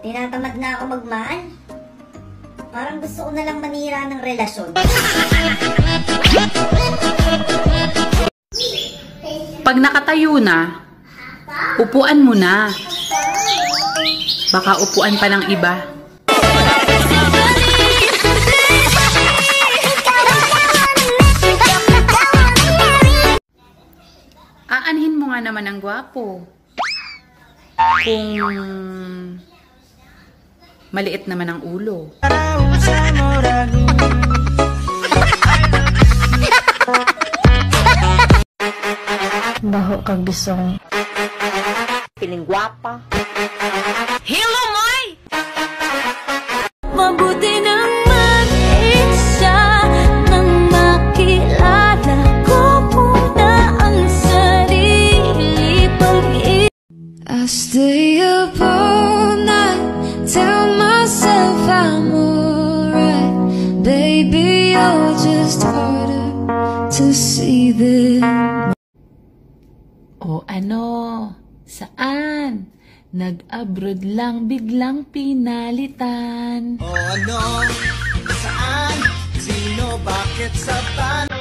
Tinatamad na ako magmahal. Parang gusto ko na lang manira ng relasyon. Pag nakatayo na, upuan mo na. Baka upuan pa ng iba. Aanhin mo nga naman ang gwapo. Kung maliit naman ang ulo. Baho kag bisong. Piling gwapa. Hello, Moy! Mabuti nang mag-isa nang makilala ko muna ang sarili pag-ibig. I stay up all night, tell myself I'm alright. Baby, you're just harder to see than. O ano? Saan? Nag-abroad lang biglang pinalitan. O ano? Saan? Sino? Bakit? Sa paano?